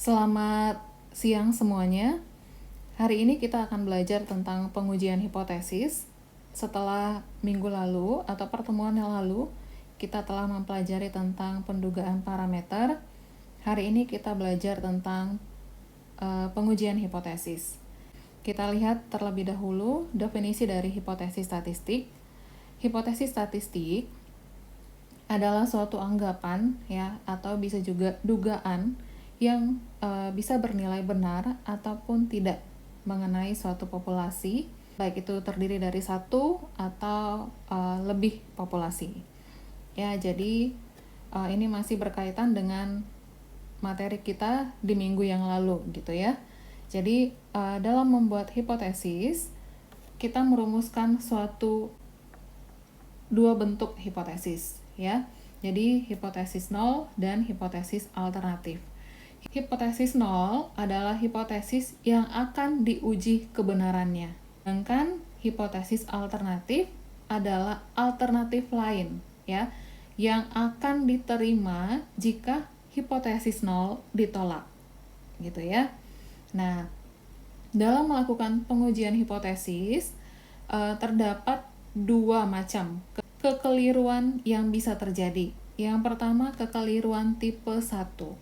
Selamat siang semuanya. Hari ini kita akan belajar tentang pengujian hipotesis. Setelah minggu lalu atau pertemuan yang lalu, kita telah mempelajari tentang pendugaan parameter. Hari ini kita belajar tentang pengujian hipotesis. Kita lihat terlebih dahulu definisi dari hipotesis statistik. Hipotesis statistik adalah suatu anggapan ya atau bisa juga dugaan yang bisa bernilai benar ataupun tidak mengenai suatu populasi, baik itu terdiri dari satu atau lebih populasi. Ya, jadi ini masih berkaitan dengan materi kita di minggu yang lalu gitu ya. Jadi dalam membuat hipotesis, kita merumuskan suatu dua bentuk hipotesis ya. Jadi hipotesis nol dan hipotesis alternatif. Hipotesis nol adalah hipotesis yang akan diuji kebenarannya. Sedangkan hipotesis alternatif adalah alternatif lain ya yang akan diterima jika hipotesis nol ditolak. Gitu ya. Nah, dalam melakukan pengujian hipotesis terdapat dua macam kekeliruan yang bisa terjadi. Yang pertama, kekeliruan tipe 1.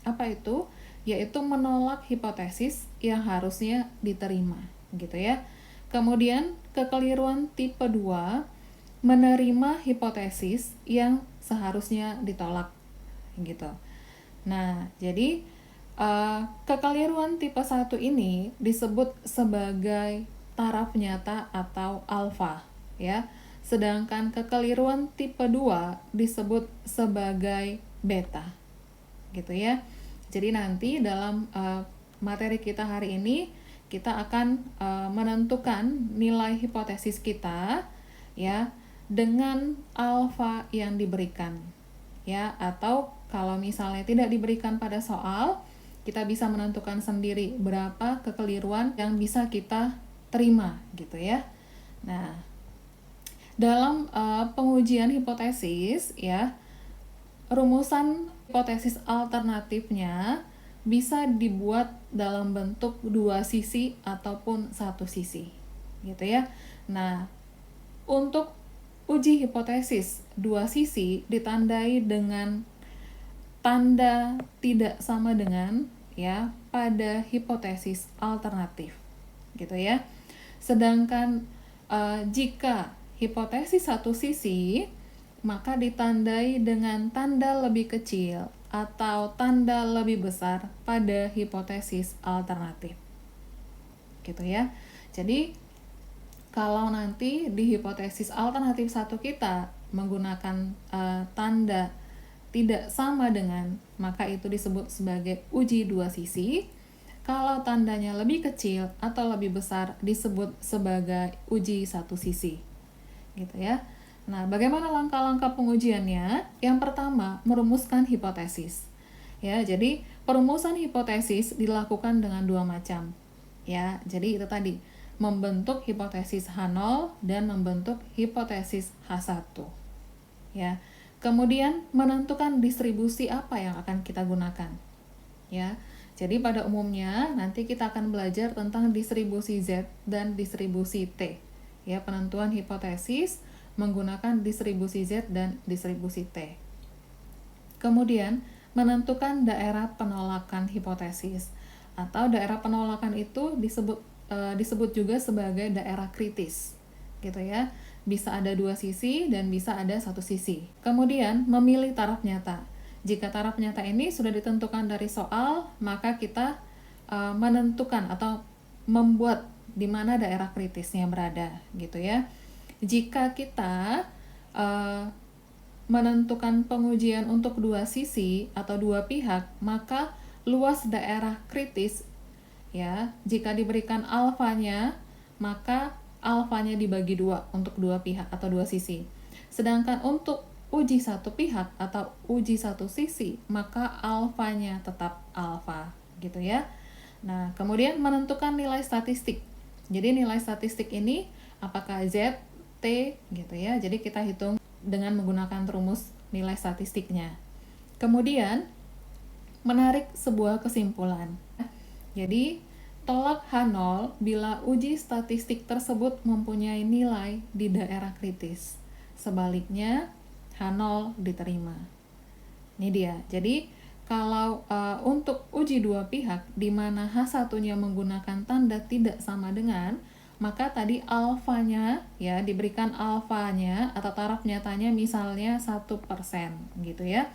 Apa itu? Yaitu menolak hipotesis yang harusnya diterima, gitu ya. Kemudian, kekeliruan tipe 2, menerima hipotesis yang seharusnya ditolak, gitu. Nah, jadi kekeliruan tipe 1 ini disebut sebagai taraf nyata atau alfa, ya. Sedangkan kekeliruan tipe 2 disebut sebagai beta. Gitu ya. Jadi nanti dalam materi kita hari ini kita akan menentukan nilai hipotesis kita ya dengan alfa yang diberikan. Ya, atau kalau misalnya tidak diberikan pada soal, kita bisa menentukan sendiri berapa kekeliruan yang bisa kita terima gitu ya. Nah, dalam pengujian hipotesis ya, rumusan hipotesis alternatifnya bisa dibuat dalam bentuk dua sisi ataupun satu sisi gitu ya. Nah, untuk uji hipotesis dua sisi ditandai dengan tanda tidak sama dengan ya pada hipotesis alternatif gitu ya. Sedangkan jika hipotesis satu sisi maka ditandai dengan tanda lebih kecil atau tanda lebih besar pada hipotesis alternatif. Gitu ya. Jadi kalau nanti di hipotesis alternatif 1 kita menggunakan tanda tidak sama dengan, maka itu disebut sebagai uji dua sisi. Kalau tandanya lebih kecil atau lebih besar disebut sebagai uji satu sisi. Gitu ya. Nah, bagaimana langkah-langkah pengujiannya? Yang pertama, merumuskan hipotesis. Ya, jadi perumusan hipotesis dilakukan dengan dua macam. Ya, jadi itu tadi, membentuk hipotesis H0 dan membentuk hipotesis H1. Ya. Kemudian menentukan distribusi apa yang akan kita gunakan. Ya. Jadi pada umumnya nanti kita akan belajar tentang distribusi Z dan distribusi T. Ya, penentuan hipotesis menggunakan distribusi Z dan distribusi T. Kemudian menentukan daerah penolakan hipotesis atau daerah penolakan itu disebut juga sebagai daerah kritis. Gitu ya. Bisa ada dua sisi dan bisa ada satu sisi. Kemudian memilih taraf nyata. Jika taraf nyata ini sudah ditentukan dari soal, maka kita menentukan atau membuat di mana daerah kritisnya berada, gitu ya. Jika kita menentukan pengujian untuk dua sisi atau dua pihak, maka luas daerah kritis ya, jika diberikan alfanya, maka alfanya dibagi dua untuk dua pihak atau dua sisi. Sedangkan untuk uji satu pihak atau uji satu sisi, maka alfanya tetap alfa, gitu ya. Nah, kemudian menentukan nilai statistik. Jadi nilai statistik ini apakah Z, T, gitu ya. Jadi kita hitung dengan menggunakan rumus nilai statistiknya. Kemudian menarik sebuah kesimpulan. Jadi, tolak H0 bila uji statistik tersebut mempunyai nilai di daerah kritis. Sebaliknya, H0 diterima. Ini dia. Jadi, kalau untuk uji dua pihak di mana H1-nya menggunakan tanda tidak sama dengan, maka tadi alfanya ya diberikan alfanya atau taraf nyatanya misalnya 1% gitu ya.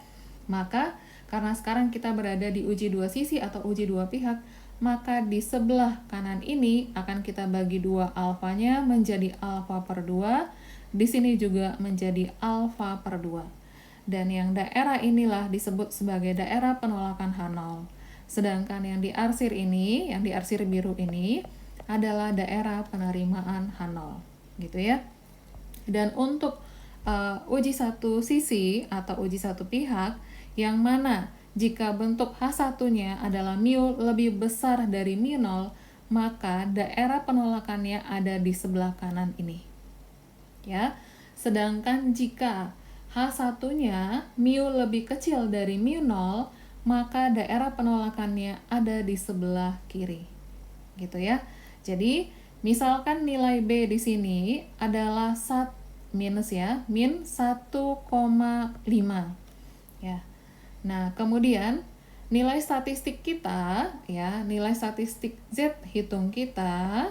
Maka karena sekarang kita berada di uji dua sisi atau uji dua pihak, maka di sebelah kanan ini akan kita bagi dua alfanya menjadi alfa per 2, di sini juga menjadi alfa per 2. Dan yang daerah inilah disebut sebagai daerah penolakan H0. Sedangkan yang diarsir ini, yang diarsir biru ini adalah daerah penerimaan H0 gitu ya. Dan untuk uji satu sisi atau uji satu pihak yang mana jika bentuk H1-nya adalah mu lebih besar dari mu 0, maka daerah penolakannya ada di sebelah kanan ini. Ya. Sedangkan jika H1-nya mu lebih kecil dari mu 0, maka daerah penolakannya ada di sebelah kiri. Gitu ya. Jadi, misalkan nilai B di sini adalah min 1,5 ya. Nah, kemudian nilai statistik kita ya, nilai statistik Z hitung kita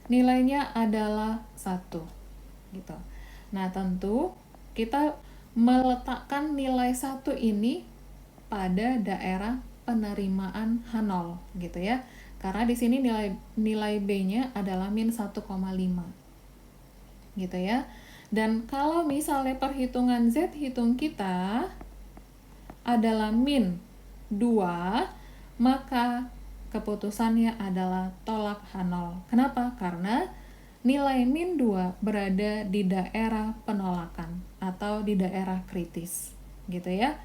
nilainya adalah 1 gitu. Nah, tentu kita meletakkan nilai 1 ini pada daerah penerimaan H0 gitu ya. Karena di sini nilai B-nya adalah min 1,5. Gitu ya. Dan kalau misalnya perhitungan Z hitung kita adalah min 2, maka keputusannya adalah tolak H0. Kenapa? Karena nilai min 2 berada di daerah penolakan atau di daerah kritis. Gitu ya.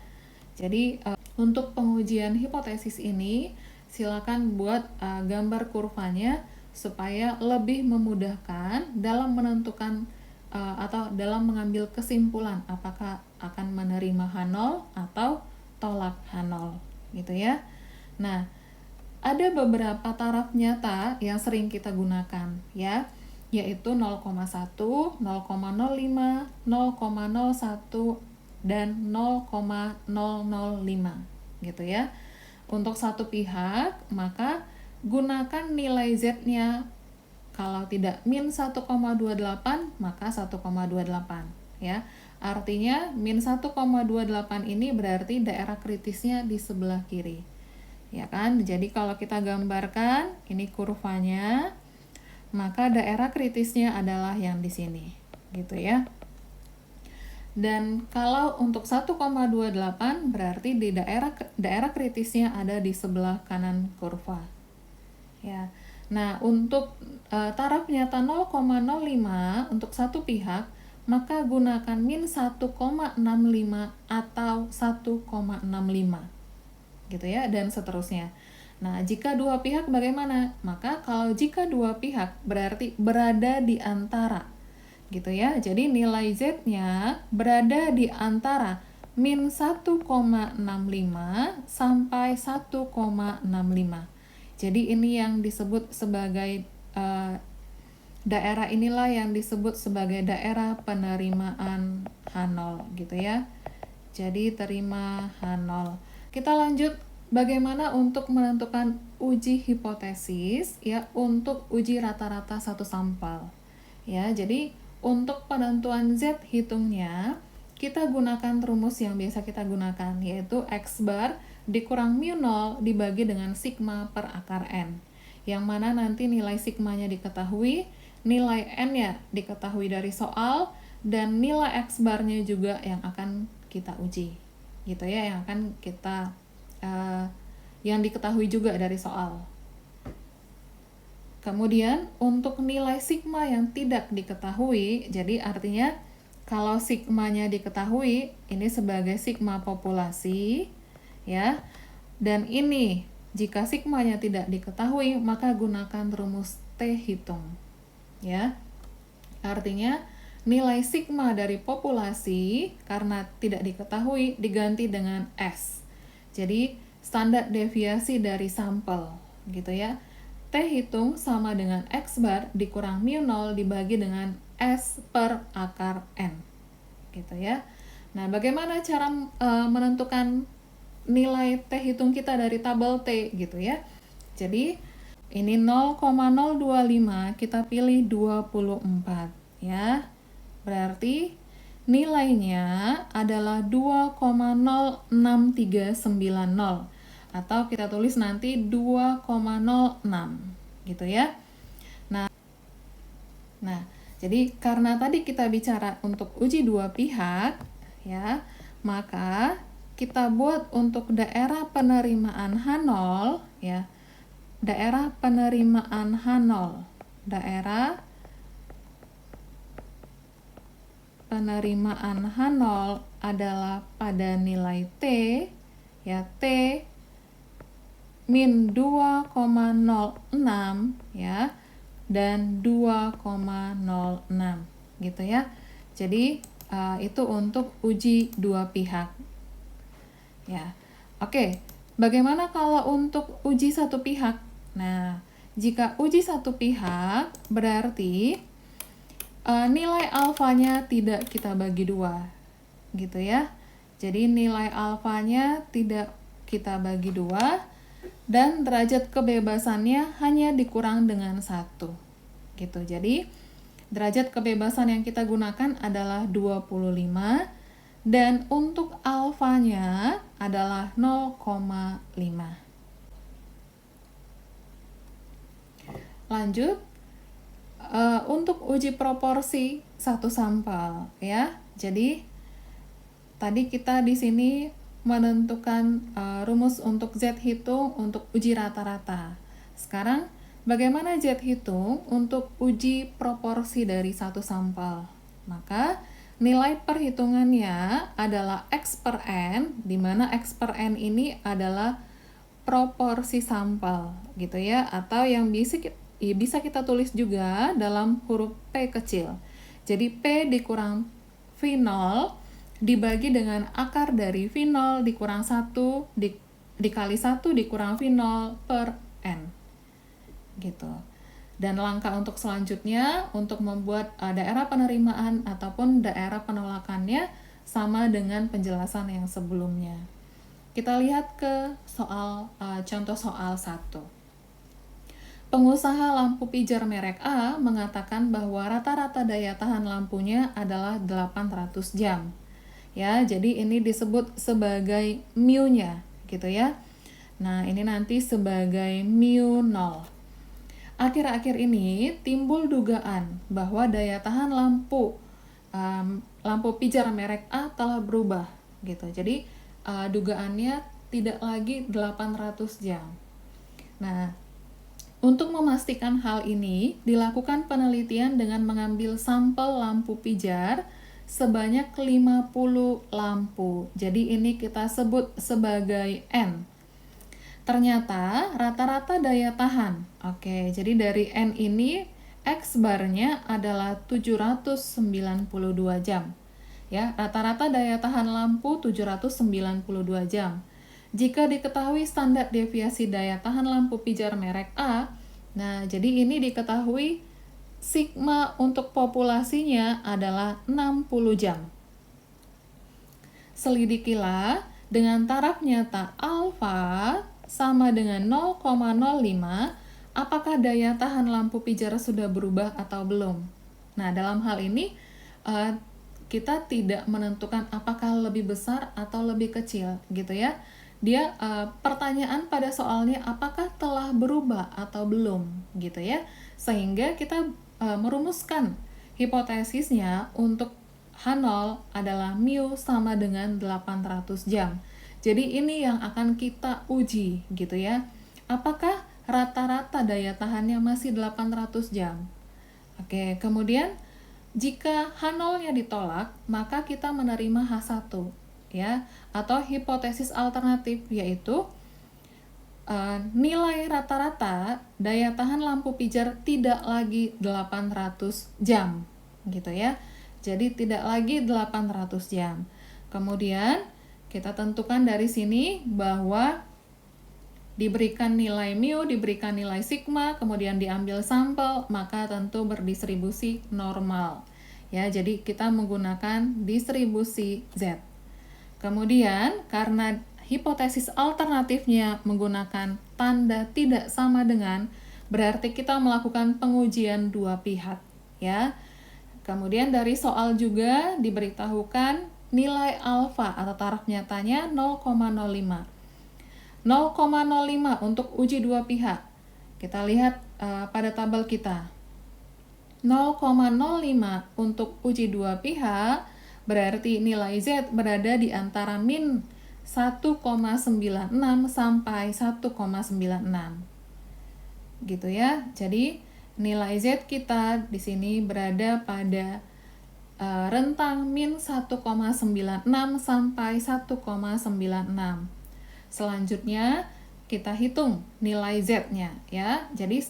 Jadi untuk pengujian hipotesis ini silakan buat gambar kurvanya supaya lebih memudahkan dalam menentukan atau dalam mengambil kesimpulan apakah akan menerima H0 atau tolak H0 gitu ya. Nah, ada beberapa taraf nyata yang sering kita gunakan ya, yaitu 0,1, 0,05, 0,01 dan 0,005 gitu ya. Untuk satu pihak, maka gunakan nilai Z-nya. Kalau tidak min 1,28, maka 1,28 ya. Artinya min 1,28 ini berarti daerah kritisnya di sebelah kiri. Ya kan? Jadi kalau kita gambarkan ini kurvanya, maka daerah kritisnya adalah yang di sini. Gitu ya. Dan kalau untuk 1,28 berarti di daerah kritisnya ada di sebelah kanan kurva. Ya. Nah, untuk taraf nyata 0,05 untuk satu pihak, maka gunakan min 1,65 atau 1,65. Gitu ya, dan seterusnya. Nah, jika dua pihak bagaimana? Maka kalau jika dua pihak berarti berada di antara gitu ya. Jadi nilai Z-nya berada di antara min 1,65 sampai 1,65. Jadi ini yang disebut sebagai daerah inilah yang disebut sebagai daerah penerimaan H0 gitu ya. Jadi terima H0. Kita lanjut bagaimana untuk menentukan uji hipotesis ya untuk uji rata-rata satu sampel. Ya, jadi untuk penentuan Z hitungnya, kita gunakan rumus yang biasa kita gunakan, yaitu X bar dikurang mu 0 dibagi dengan sigma per akar N. Yang mana nanti nilai sigmanya diketahui, nilai N-nya diketahui dari soal, dan nilai X barnya juga yang akan kita uji. Gitu ya, yang akan kita, yang diketahui juga dari soal. Kemudian untuk nilai sigma yang tidak diketahui, jadi artinya kalau sigmanya diketahui, ini sebagai sigma populasi, ya. Dan ini jika sigmanya tidak diketahui, maka gunakan rumus T hitung, ya. Artinya nilai sigma dari populasi karena tidak diketahui diganti dengan S. Jadi standar deviasi dari sampel gitu ya. T hitung sama dengan X bar dikurang mu 0 dibagi dengan S per akar N gitu ya. Nah, bagaimana cara menentukan nilai T hitung kita dari tabel T gitu ya. Jadi ini 0,025 kita pilih 24 ya. Berarti nilainya adalah 2,06390 atau kita tulis nanti 2,06 gitu ya. Nah, jadi karena tadi kita bicara untuk uji dua pihak ya, maka kita buat untuk daerah penerimaan H0 ya. Daerah penerimaan H0. Daerah penerimaan H0 adalah pada nilai T ya, T min 2,06 ya dan 2,06 gitu ya. Jadi itu untuk uji dua pihak ya. Oke, bagaimana kalau untuk uji satu pihak? Nah, jika uji satu pihak berarti nilai alfanya tidak kita bagi dua gitu ya. Jadi nilai alfanya tidak kita bagi dua dan derajat kebebasannya hanya dikurang dengan 1 gitu. Jadi derajat kebebasan yang kita gunakan adalah 25 dan untuk alfanya adalah 0,5. Lanjut untuk uji proporsi satu sampel ya. Jadi tadi kita di sini menentukan rumus untuk Z hitung untuk uji rata-rata. Sekarang bagaimana Z hitung untuk uji proporsi dari satu sampel? Maka nilai perhitungannya adalah X per N, di mana X per N ini adalah proporsi sampel gitu ya, atau yang bisa kita tulis juga dalam huruf P kecil. Jadi P dikurang V0 dibagi dengan akar dari V0 dikurang 1 dikali 1 dikurang V0 per N gitu. Dan langkah untuk selanjutnya untuk membuat daerah penerimaan ataupun daerah penolakannya sama dengan penjelasan yang sebelumnya. Kita lihat ke soal contoh soal 1. Pengusaha lampu pijar merek A mengatakan bahwa rata-rata daya tahan lampunya adalah 800 jam. Ya, jadi ini disebut sebagai mu-nya gitu ya. Nah, ini nanti sebagai mu 0. Akhir-akhir ini timbul dugaan bahwa daya tahan lampu pijar merek A telah berubah gitu. Jadi dugaannya tidak lagi 800 jam. Nah, untuk memastikan hal ini dilakukan penelitian dengan mengambil sampel lampu pijar sebanyak 50 lampu. Jadi ini kita sebut sebagai N. Ternyata rata-rata daya tahan. Oke, jadi dari N ini X barnya adalah 792 jam. Ya, rata-rata daya tahan lampu 792 jam. Jika diketahui standar deviasi daya tahan lampu pijar merek A, nah jadi ini diketahui sigma untuk populasinya adalah 60 jam. Selidikilah dengan taraf nyata alfa sama dengan 0,05, apakah daya tahan lampu pijar sudah berubah atau belum. Nah, dalam hal ini kita tidak menentukan apakah lebih besar atau lebih kecil gitu ya. Dia pertanyaan pada soalnya apakah telah berubah atau belum gitu ya. Sehingga kita merumuskan hipotesisnya untuk H0 adalah mu sama dengan 800 jam. Jadi ini yang akan kita uji gitu ya. Apakah rata-rata daya tahannya masih 800 jam? Oke, kemudian jika H0-nya ditolak, maka kita menerima H1 ya, atau hipotesis alternatif yaitu nilai rata-rata daya tahan lampu pijar tidak lagi 800 jam gitu ya. Jadi tidak lagi 800 jam. Kemudian Kita tentukan dari sini bahwa diberikan nilai mu, diberikan nilai sigma, kemudian diambil sampel, maka tentu berdistribusi normal. Ya, jadi kita menggunakan distribusi Z. Kemudian, karena hipotesis alternatifnya menggunakan tanda tidak sama dengan, berarti kita melakukan pengujian dua pihak, ya. Kemudian dari soal juga diberitahukan nilai alfa atau taraf nyatanya 0,05. 0,05 untuk uji dua pihak. Kita lihat pada tabel kita. 0,05 untuk uji dua pihak berarti nilai Z berada di antara min 1,96 sampai 1,96. Gitu ya. Jadi nilai Z kita di sini berada pada rentang min 1,96 sampai 1,96. Selanjutnya kita hitung nilai Z-nya ya. Jadi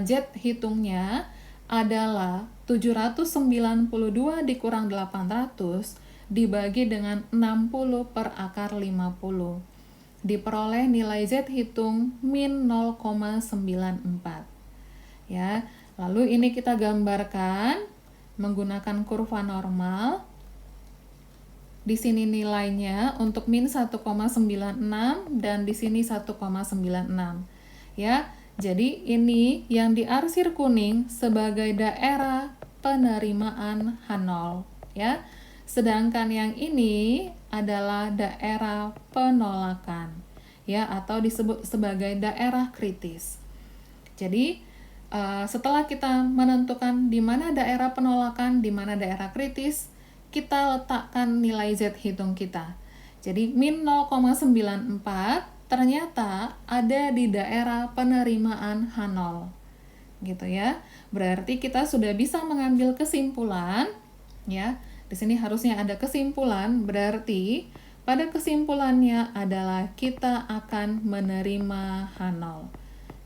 Z hitungnya adalah 792 dikurang 800 dibagi dengan 60 per akar 50. Diperoleh nilai Z hitung min 0,94. Ya. Lalu ini kita gambarkan menggunakan kurva normal. Di sini nilainya untuk min 1,96 dan di sini 1,96. Ya, jadi ini yang diarsir kuning sebagai daerah penerimaan H0 ya. Sedangkan yang ini adalah daerah penolakan ya, atau disebut sebagai daerah kritis. Jadi setelah kita menentukan di mana daerah penolakan, di mana daerah kritis, kita letakkan nilai Z hitung kita. Jadi min 0,94 ternyata ada di daerah penerimaan H0. Gitu ya. Berarti kita sudah bisa mengambil kesimpulan ya. Di sini harusnya ada kesimpulan, berarti pada kesimpulannya adalah kita akan menerima H0.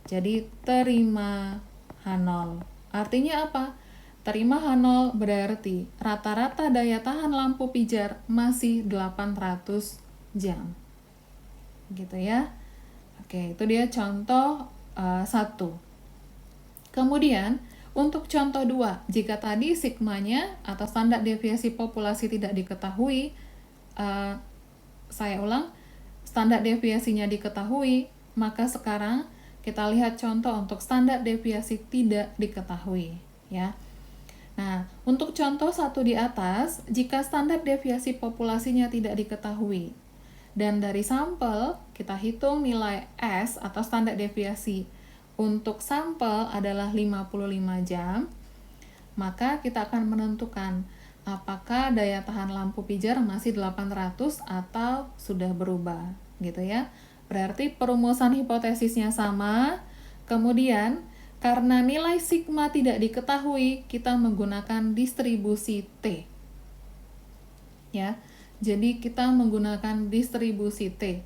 Jadi terima H0. Artinya apa? Terima H0 berarti rata-rata daya tahan lampu pijar masih 800 jam. Gitu ya. Oke, itu dia contoh 1. Kemudian, untuk contoh 2, jika tadi sigmanya atau standar deviasi populasi tidak diketahui, saya ulang, standar deviasinya diketahui, maka sekarang kita lihat contoh untuk standar deviasi tidak diketahui. Ya. Nah, untuk contoh 1 di atas, jika standar deviasi populasinya tidak diketahui, dan dari sampel kita hitung nilai S atau standar deviasi untuk sampel adalah 55 jam, maka kita akan menentukan apakah daya tahan lampu pijar masih 800 atau sudah berubah, gitu ya. Berarti perumusan hipotesisnya sama, kemudian karena nilai sigma tidak diketahui, kita menggunakan distribusi T. Ya. Jadi kita menggunakan distribusi T.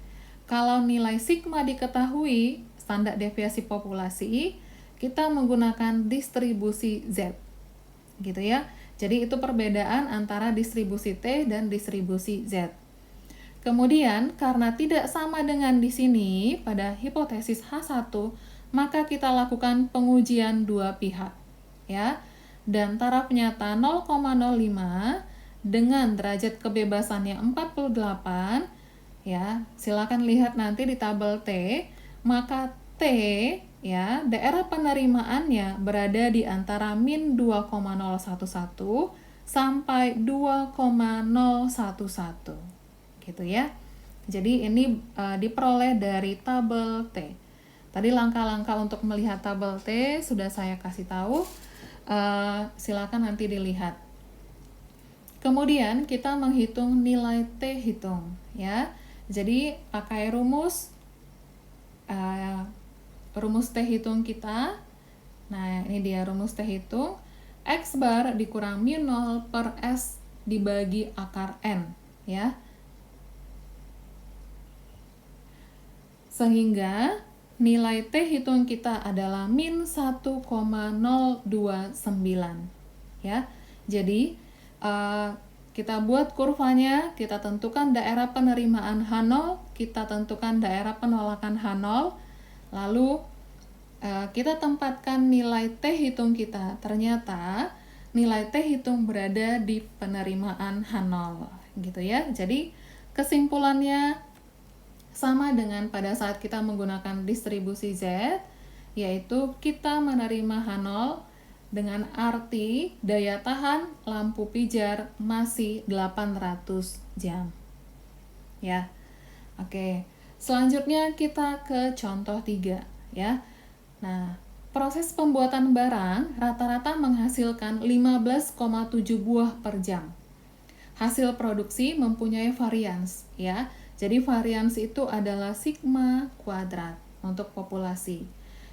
Kalau nilai sigma diketahui, standar deviasi populasi, kita menggunakan distribusi Z. Gitu ya. Jadi itu perbedaan antara distribusi T dan distribusi Z. Kemudian karena tidak sama dengan di sini pada hipotesis H1, maka kita lakukan pengujian dua pihak ya. Dan taraf nyata 0,05 dengan derajat kebebasannya 48 ya. Silakan lihat nanti di tabel T, maka T ya, daerah penerimaannya berada di antara min 2,011 sampai 2,011 gitu ya. Jadi ini diperoleh dari tabel T. Tadi langkah-langkah untuk melihat tabel T sudah saya kasih tahu, silakan nanti dilihat. Kemudian kita menghitung nilai T hitung ya. Jadi pakai rumus T hitung kita. Nah, ini dia rumus T hitung. X bar dikurang mu 0 per S dibagi akar N ya. Sehingga nilai T hitung kita adalah min 1,029 ya. Jadi Kita buat kurvanya, kita tentukan daerah penerimaan H0, kita tentukan daerah penolakan H0, lalu kita tempatkan nilai T hitung kita. Ternyata nilai T hitung berada di penerimaan H0, gitu ya. Jadi kesimpulannya sama dengan pada saat kita menggunakan distribusi Z, yaitu kita menerima H0 dengan arti daya tahan lampu pijar masih 800 jam. Ya. Oke. Selanjutnya kita ke contoh 3, ya. Nah, proses pembuatan barang rata-rata menghasilkan 15,7 buah per jam. Hasil produksi mempunyai varians, ya. Jadi varians itu adalah sigma kuadrat untuk populasi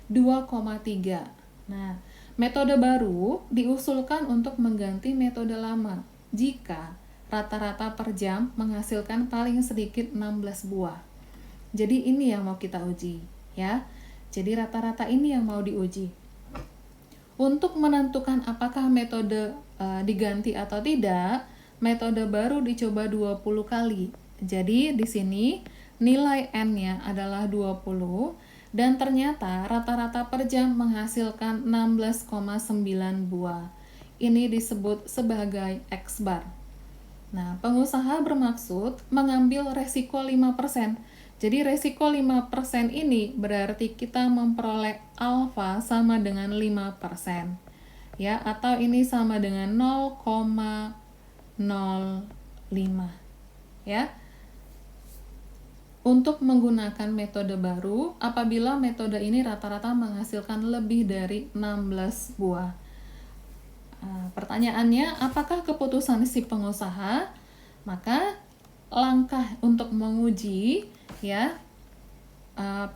2,3. Nah, metode baru diusulkan untuk mengganti metode lama jika rata-rata per jam menghasilkan paling sedikit 16 buah. Jadi ini yang mau kita uji, ya. Jadi rata-rata ini yang mau diuji. Untuk menentukan apakah metode diganti atau tidak, metode baru dicoba 20 kali. Jadi di sini nilai N-nya adalah 20 dan ternyata rata-rata per jam menghasilkan 16,9 buah. Ini disebut sebagai X-bar. Nah, pengusaha bermaksud mengambil resiko 5%. Jadi resiko 5% ini berarti kita memperoleh alfa sama dengan 5%. Ya, atau ini sama dengan 0,05. Ya. Untuk menggunakan metode baru, apabila metode ini rata-rata menghasilkan lebih dari 16 buah. Pertanyaannya, apakah keputusan si pengusaha? Maka langkah untuk menguji, ya,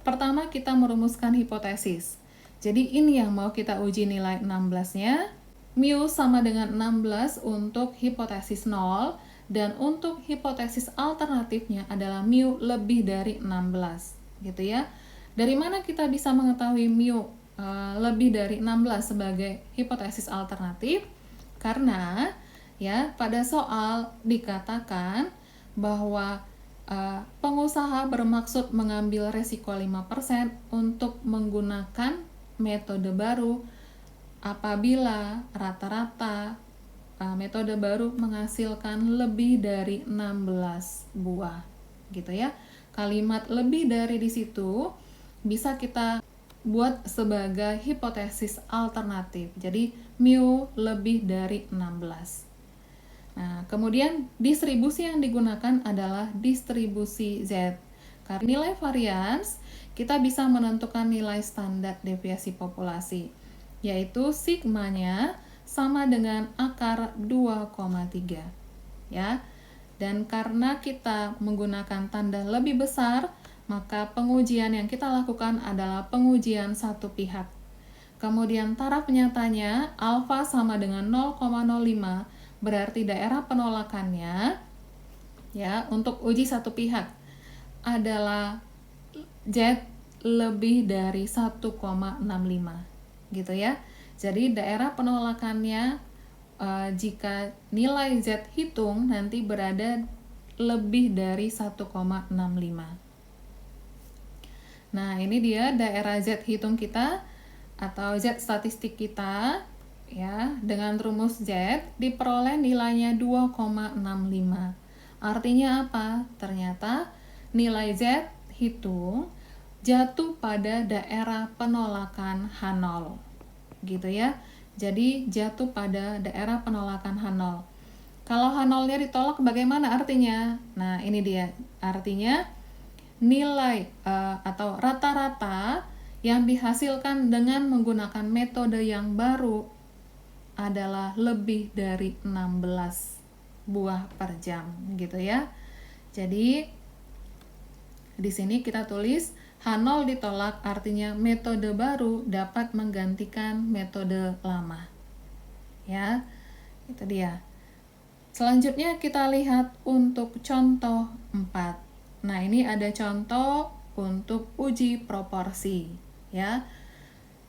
pertama kita merumuskan hipotesis. Jadi ini yang mau kita uji nilai 16-nya. Mu sama dengan 16 untuk hipotesis 0. Dan untuk hipotesis alternatifnya adalah mu lebih dari 16, gitu ya. Dari mana kita bisa mengetahui mu lebih dari 16 sebagai hipotesis alternatif? Karena ya pada soal dikatakan bahwa pengusaha bermaksud mengambil resiko 5% untuk menggunakan metode baru apabila rata-rata metode baru menghasilkan lebih dari 16 buah, gitu ya. Kalimat lebih dari di situ bisa kita buat sebagai hipotesis alternatif. Jadi mu lebih dari 16. Nah, kemudian distribusi yang digunakan adalah distribusi Z. Karena nilai varians, kita bisa menentukan nilai standar deviasi populasi, yaitu sigmanya sama dengan akar 2,3, ya. Dan karena kita menggunakan tanda lebih besar, maka pengujian yang kita lakukan adalah pengujian satu pihak. Kemudian taraf nyatanya alfa sama dengan 0,05, berarti daerah penolakannya, ya, untuk uji satu pihak adalah Z lebih dari 1,65, gitu ya. Jadi daerah penolakannya jika nilai Z hitung nanti berada lebih dari 1,65. Nah, ini dia daerah Z hitung kita atau Z statistik kita, ya. Dengan rumus Z diperoleh nilainya 2,65. Artinya apa? Ternyata nilai Z hitung jatuh pada daerah penolakan H0, gitu ya. Jadi jatuh pada daerah penolakan H0. Kalau H0-nya ditolak bagaimana artinya? Nah, ini dia. Artinya nilai atau rata-rata yang dihasilkan dengan menggunakan metode yang baru adalah lebih dari 16 buah per jam, gitu ya. Jadi di sini kita tulis H0 ditolak, artinya metode baru dapat menggantikan metode lama. Ya, itu dia. Selanjutnya kita lihat untuk contoh 4. Nah, ini ada contoh untuk uji proporsi, ya.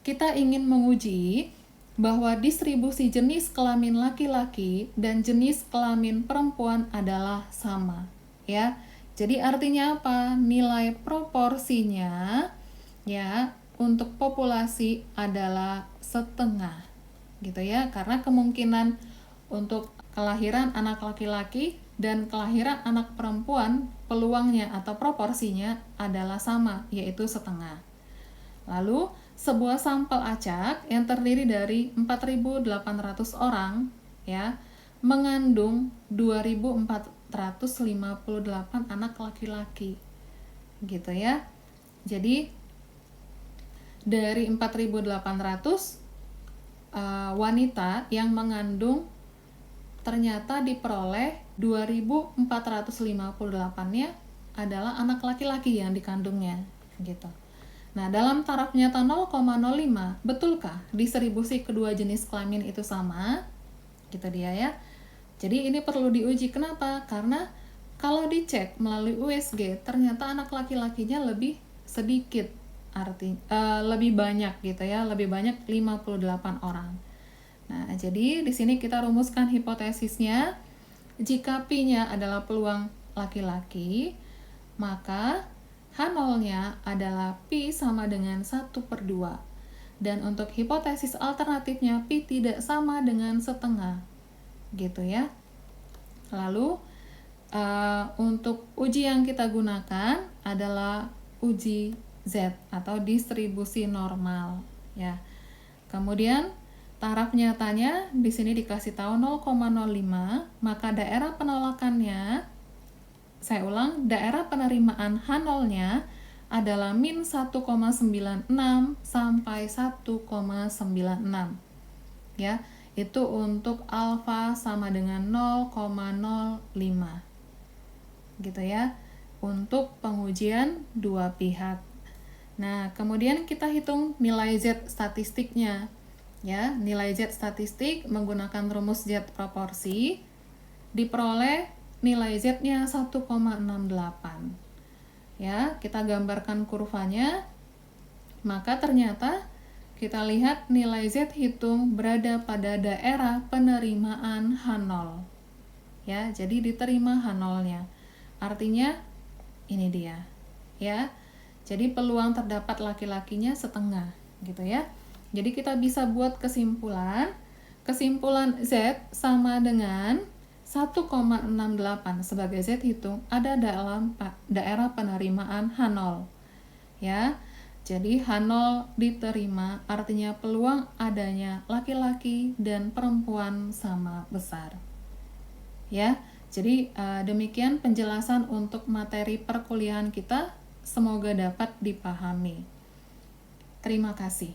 Kita ingin menguji bahwa distribusi jenis kelamin laki-laki dan jenis kelamin perempuan adalah sama, ya. Jadi artinya apa? Nilai proporsinya ya untuk populasi adalah setengah, gitu ya. Karena kemungkinan untuk kelahiran anak laki-laki dan kelahiran anak perempuan peluangnya atau proporsinya adalah sama, yaitu setengah. Lalu, sebuah sampel acak yang terdiri dari 4.800 orang ya, mengandung 2.458 anak laki-laki. Gitu ya. Jadi dari 4.800 wanita yang mengandung ternyata diperoleh 2.458-nya adalah anak laki-laki yang dikandungnya gitu. Nah, dalam taraf nyata 0,05, betulkah distribusi kedua jenis kelamin itu sama? Gitu dia ya. Jadi ini perlu diuji. Kenapa? Karena kalau dicek melalui USG, ternyata anak laki-lakinya lebih sedikit, lebih banyak gitu ya, lebih banyak 58 orang. Nah, jadi di sini kita rumuskan hipotesisnya. Jika P-nya adalah peluang laki-laki, maka H0-nya adalah P sama dengan 1/2. Dan untuk hipotesis alternatifnya P tidak sama dengan setengah. Gitu ya. Lalu untuk uji yang kita gunakan adalah uji Z atau distribusi normal ya. Kemudian taraf nyatanya di sini dikasih tahu 0,05, maka daerah penolakannya, saya ulang, daerah penerimaan H0-nya adalah min 1,96 sampai 1,96 ya. Itu untuk alfa sama dengan 0,05 gitu ya, untuk pengujian dua pihak. Nah, kemudian kita hitung nilai Z statistiknya ya. Nilai Z statistik menggunakan rumus Z proporsi diperoleh nilai Z-nya 1,68 ya. Kita gambarkan kurvanya, maka ternyata kita lihat nilai Z hitung berada pada daerah penerimaan H0 ya. Jadi diterima H0-nya, artinya ini dia ya. Jadi peluang terdapat laki-lakinya setengah gitu ya. Jadi kita bisa buat kesimpulan Z sama dengan 1,68 sebagai Z hitung ada dalam daerah penerimaan H0 ya. Jadi H0 diterima, artinya peluang adanya laki-laki dan perempuan sama besar ya. Jadi demikian penjelasan untuk materi perkuliahan kita, semoga dapat dipahami. Terima kasih.